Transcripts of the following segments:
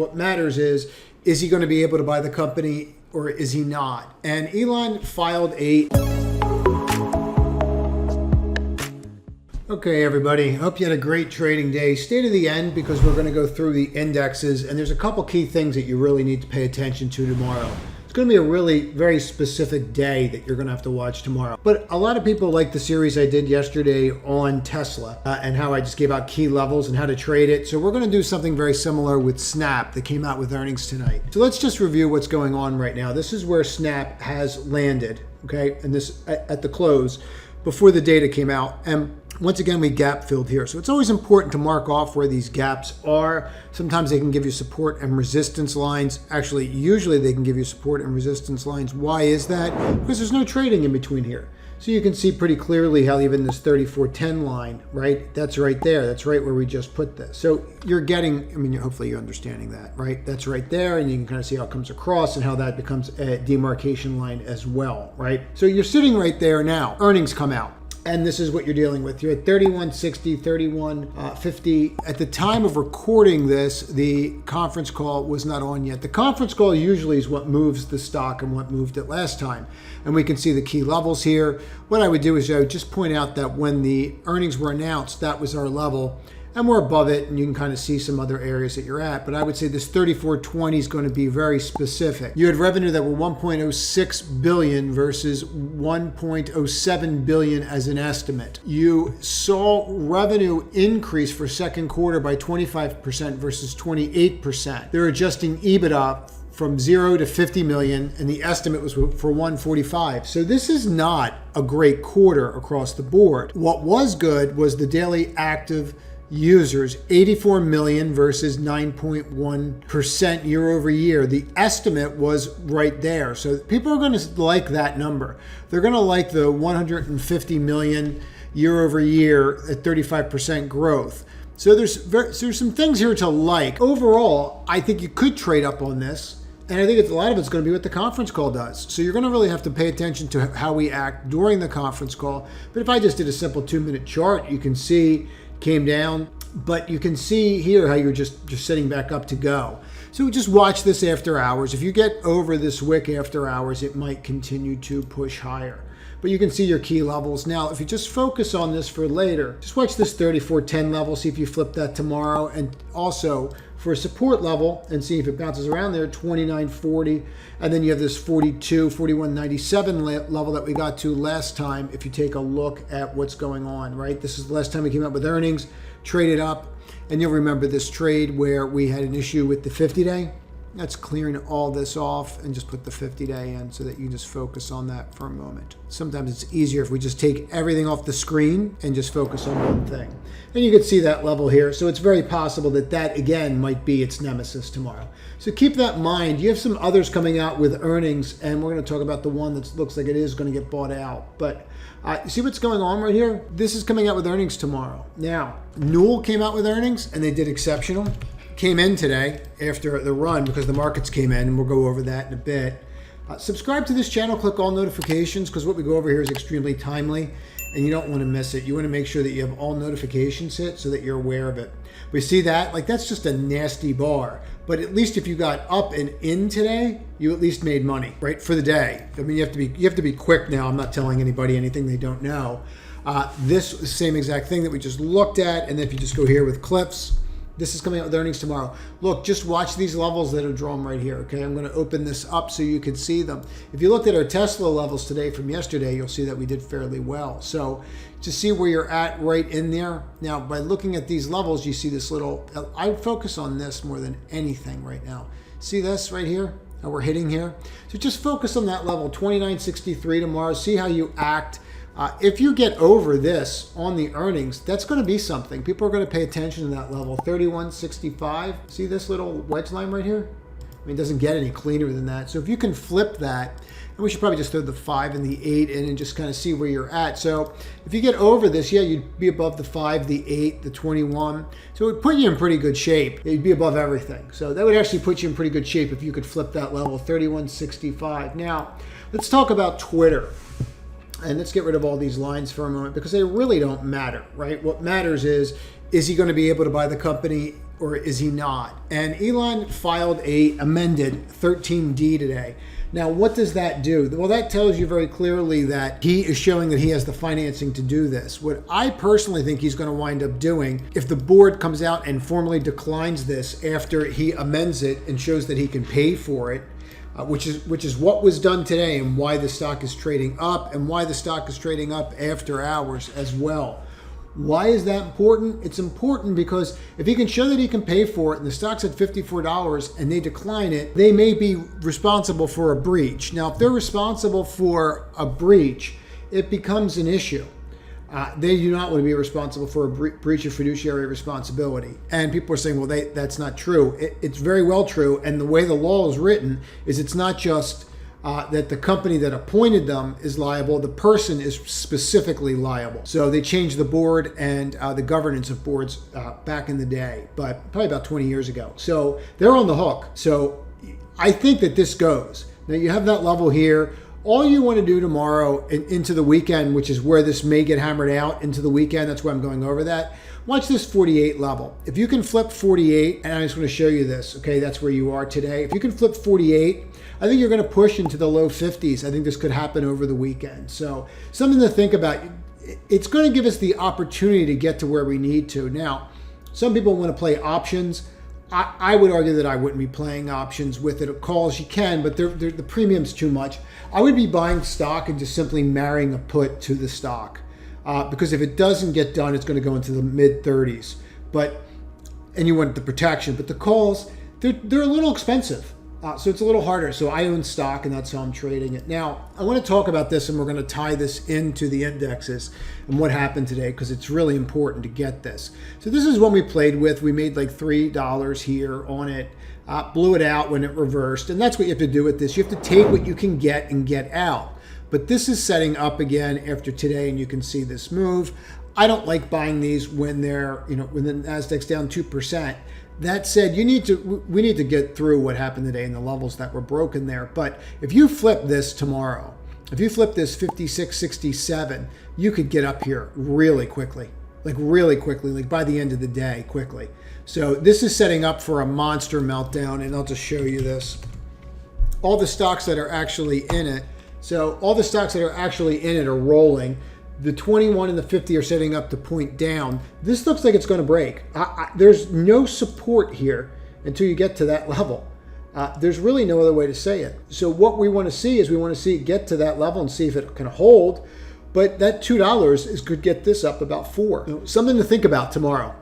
What matters is he going to be able to buy the company or is he not? And Elon filed a... Okay, everybody, hope you had a great trading day. Stay to the end because we're going to go through the indexes and there's a couple key things that you really need to pay attention to tomorrow. It's going to be a really very specific day that you're going to have to watch tomorrow. But a lot of people like the series I did yesterday on Tesla and how I just gave out key levels and how to trade it. So we're going to do something very similar with Snap that came out with earnings tonight. So let's just review what's going on right now. This is where Snap has landed, okay? And this at the close before the data came out. And once again, we gap filled here. So it's always important to mark off where these gaps are. Sometimes they can give you support and resistance lines. Actually, usually they can give you support and resistance lines. Why is that? Because there's no trading in between here. So you can see pretty clearly how even this 3410 line, right? That's right there. That's right where we just put this. So you're getting, I mean, hopefully you're understanding that, right? That's right there. And you can kind of see how it comes across and how that becomes a demarcation line as well, right? So you're sitting right there now. Earnings come out. And this is what you're dealing with. You're at 3160, 3150. At the time of recording this, the conference call was not on yet. The conference call usually is what moves the stock and what moved it last time. And we can see the key levels here. What I would do is I would just point out that when the earnings were announced, that was our level. And we're above it, and you can kind of see some other areas that you're at. But I would say this 3420 is going to be very specific. You had revenue that were 1.06 billion versus 1.07 billion as an estimate. You saw revenue increase for second quarter by 25% versus 28%. They're adjusting EBITDA from 0 to 50 million, and the estimate was for 145. So this is not a great quarter across the board. What was good was the daily active users, 84 million versus 9.1% year over year. The estimate was right there. So people are going to like that number. They're going to like the 150 million year over year at 35% growth. So there's some things here to like. Overall, I think you could trade up on this. And I think a lot of it's going to be what the conference call does. So you're going to really have to pay attention to how we act during the conference call. But if I just did a simple 2-minute chart, you can see came down, but you can see here how you're just setting back up to go. So just watch this after hours. If you get over this wick after hours, it might continue to push higher. But you can see your key levels. Now, if you just focus on this for later, just watch this 3410 level, see if you flip that tomorrow, and also for a support level and see if it bounces around there, 2940, and then you have this 4197 level that we got to last time. If you take a look at what's going on, right? This is the last time we came up with earnings, traded up, and you'll remember this trade where we had an issue with the 50-day. That's clearing all this off and just put the 50-day in so that you just focus on that for a moment. Sometimes it's easier if we just take everything off the screen and just focus on one thing. And you can see that level here. So it's very possible that that, again, might be its nemesis tomorrow. So keep that in mind. You have some others coming out with earnings, and we're going to talk about the one that looks like it is going to get bought out. But you see what's going on right here? This is coming out with earnings tomorrow. Now, Newell came out with earnings, and they did exceptional. Came in today after the run because the markets came in, and we'll go over that in a bit. Subscribe to this channel, click all notifications, because what we go over here is extremely timely and you don't want to miss it. You want to make sure that you have all notifications hit so that you're aware of it. We see that, like that's just a nasty bar. But at least if you got up and in today, you at least made money, right, for the day. I mean, you have to be quick now. I'm not telling anybody anything they don't know. This same exact thing that we just looked at, and then if you just go here with clips, this is coming out with earnings tomorrow. Look, just watch these levels that are drawn right here, okay? I'm going to open this up so you can see them. If you looked at our Tesla levels today from yesterday, you'll see that we did fairly well. So to see where you're at right in there. Now, by looking at these levels, you see this little, I focus on this more than anything right now. See this right here? How we're hitting here? So just focus on that level, 2963 tomorrow. See how you act. If you get over this on the earnings, that's going to be something. People are going to pay attention to that level, 3165. See this little wedge line right here? I mean, it doesn't get any cleaner than that. So if you can flip that, and we should probably just throw the 5 and the 8 in and just kind of see where you're at. So if you get over this, yeah, you'd be above the 5, the 8, the 21. So it would put you in pretty good shape. You'd be above everything. So that would actually put you in pretty good shape if you could flip that level, 3165. Now, let's talk about Twitter. And let's get rid of all these lines for a moment because they really don't matter, right? What matters is he going to be able to buy the company or is he not? And Elon filed a amended 13D today. Now, what does that do? Well, that tells you very clearly that he is showing that he has the financing to do this. What I personally think he's going to wind up doing, if the board comes out and formally declines this after he amends it and shows that he can pay for it, which is what was done today and why the stock is trading up and why the stock is trading up after hours as well. Why is that important? It's important because if he can show that he can pay for it and the stock's at $54 and they decline it, they may be responsible for a breach. Now, if they're responsible for a breach, it becomes an issue. They do not want to be responsible for a breach of fiduciary responsibility. And people are saying, well, that's not true. It's very well true. And the way the law is written is it's not just that the company that appointed them is liable, the person is specifically liable. So they changed the board and the governance of boards back in the day, but probably about 20 years ago. So they're on the hook. So I think that this goes. Now you have that level here. All you want to do tomorrow and into the weekend, which is where this may get hammered out into the weekend, that's why I'm going over that. Watch this 48 level. If you can flip 48, and I'm just going to show you this, okay, that's where you are today. If you can flip 48, I think you're going to push into the low 50s. I think this could happen over the weekend. So something to think about. It's going to give us the opportunity to get to where we need to. Now, some people want to play options. I would argue that I wouldn't be playing options with it. Calls you can, but the premium's too much. I would be buying stock and just simply marrying a put to the stock. Because if it doesn't get done, it's going to go into the mid 30s. And you want the protection. But the calls, they're a little expensive. So it's a little harder. So I own stock and that's how I'm trading it. Now, I want to talk about this and we're going to tie this into the indexes and what happened today because it's really important to get this. So this is one we played with. We made like $3 here on it, blew it out when it reversed. And that's what you have to do with this. You have to take what you can get and get out. But this is setting up again after today and you can see this move. I don't like buying these when they're, when the Nasdaq's down 2%. That said, we need to get through what happened today and the levels that were broken there. But if you flip this tomorrow, if you flip this 56.67, you could get up here really quickly, like by the end of the day, quickly. So this is setting up for a monster meltdown, and I'll just show you this. All the stocks that are actually in it. So all the stocks that are actually in it are rolling. The 21 and the 50 are setting up to point down. This looks like it's going to break. There's no support here until you get to that level. There's really no other way to say it. So what we want to see is we want to see it get to that level and see if it can hold. But that $2 could get this up about $4. Something to think about tomorrow,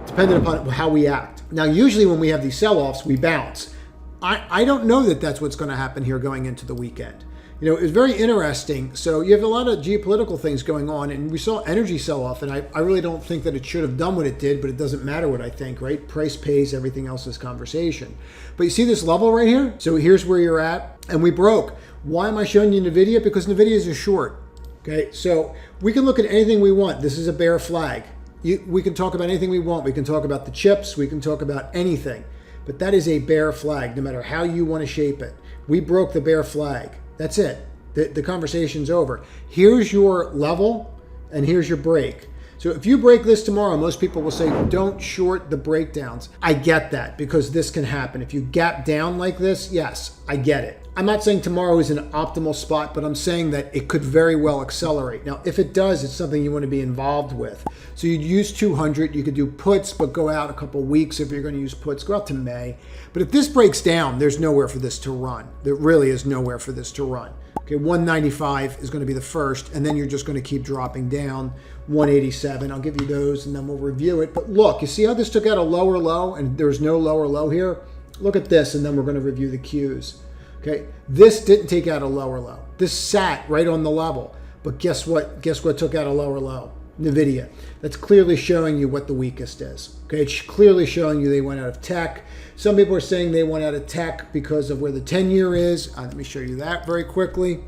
depending upon how we act. Now, usually when we have these sell-offs, we bounce. I don't know that that's what's going to happen here going into the weekend. It's very interesting. So you have a lot of geopolitical things going on, and we saw energy sell off, and I really don't think that it should have done what it did, but it doesn't matter what I think, right? Price pays, everything else is conversation. But you see this level right here? So here's where you're at, and we broke. Why am I showing you NVIDIA? Because NVIDIA is a short, okay? So we can look at anything we want. This is a bear flag. We can talk about anything we want. We can talk about the chips. We can talk about anything. But that is a bear flag, no matter how you want to shape it. We broke the bear flag. That's it. The conversation's over. Here's your level and here's your break. So if you break this tomorrow, most people will say, don't short the breakdowns. I get that because this can happen. If you gap down like this, yes, I get it. I'm not saying tomorrow is an optimal spot, but I'm saying that it could very well accelerate. Now, if it does, it's something you want to be involved with. So you'd use 200. You could do puts, but go out a couple weeks if you're going to use puts. Go out to May. But if this breaks down, there's nowhere for this to run. There really is nowhere for this to run. Okay, 195 is going to be the first, and then you're just going to keep dropping down. 187, I'll give you those, and then we'll review it. But look, you see how this took out a lower low, and there's no lower low here? Look at this, and then we're going to review the Qs. Okay, this didn't take out a lower low. This sat right on the level. But guess what? Guess what took out a lower low? NVIDIA. That's clearly showing you what the weakest is. Okay, it's clearly showing you they went out of tech. Some people are saying they went out of tech because of where the 10-year is. Let me show you that very quickly.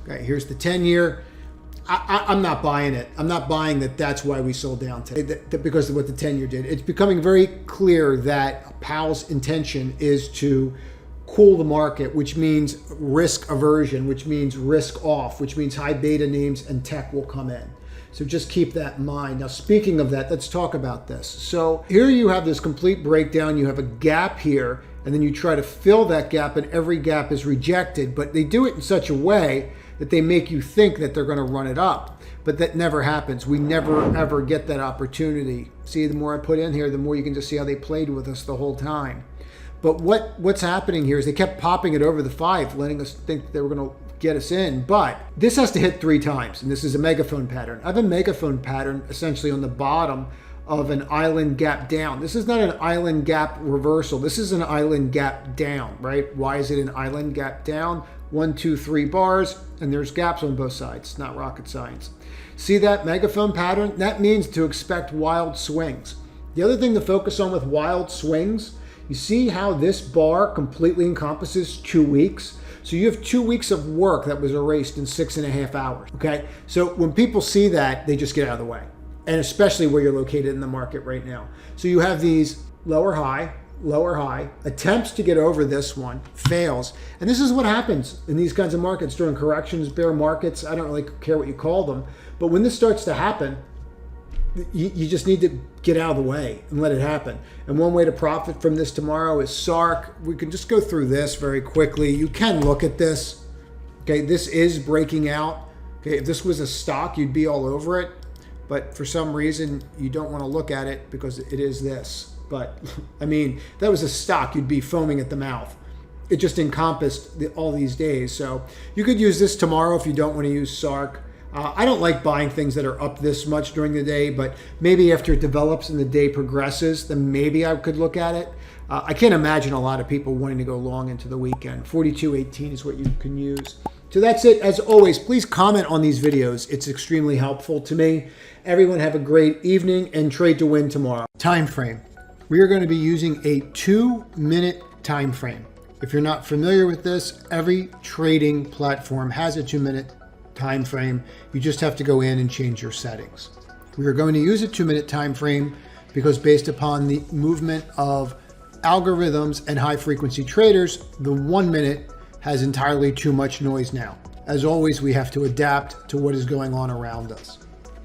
Okay, here's the 10-year. I'm not buying it. I'm not buying that that's why we sold down today, because of what the 10-year did. It's becoming very clear that Powell's intention is to cool the market, which means risk aversion, which means risk off, which means high beta names and tech will come in. So just keep that in mind. Now, speaking of that, let's talk about this. So here you have this complete breakdown. You have a gap here, and then you try to fill that gap, and every gap is rejected. But they do it in such a way that they make you think that they're going to run it up. But that never happens. We never, ever get that opportunity. See, the more I put in here, the more you can just see how they played with us the whole time. But what's happening here is they kept popping it over the 5, letting us think that they were going to get us in. But this has to hit 3 times, and this is a megaphone pattern. I have a megaphone pattern essentially on the bottom of an island gap down. This is not an island gap reversal. This is an island gap down, right? Why is it an island gap down? 1, 2, 3 bars, and there's gaps on both sides. It's not rocket science. See that megaphone pattern? That means to expect wild swings. The other thing to focus on with wild swings, you see how this bar completely encompasses 2 weeks? So you have 2 weeks of work that was erased in 6.5 hours, okay? So when people see that, they just get out of the way, and especially where you're located in the market right now. So you have these lower high, attempts to get over this one, fails. And this is what happens in these kinds of markets during corrections, bear markets. I don't really care what you call them. But when this starts to happen, you just need to get out of the way and let it happen. And one way to profit from this tomorrow is SARC. We can just go through this very quickly. You can look at this. Okay, this is breaking out. Okay, if this was a stock, you'd be all over it. But for some reason, you don't want to look at it because it is this. But I mean, if that was a stock, you'd be foaming at the mouth. It just encompassed all these days. So you could use this tomorrow if you don't want to use SARC. I don't like buying things that are up this much during the day, but maybe after it develops and the day progresses, then maybe I could look at it. I can't imagine a lot of people wanting to go long into the weekend. 42.18 is what you can use. So that's it. As always, please comment on these videos. It's extremely helpful to me. Everyone have a great evening and trade to win tomorrow. Time frame. We are going to be using a 2-minute time frame. If you're not familiar with this, every trading platform has a 2-minute time frame. You just have to go in and change your settings. We are going to use a 2-minute time frame because based upon the movement of algorithms and high frequency traders, the 1 minute has entirely too much noise now. As always, we have to adapt to what is going on around us.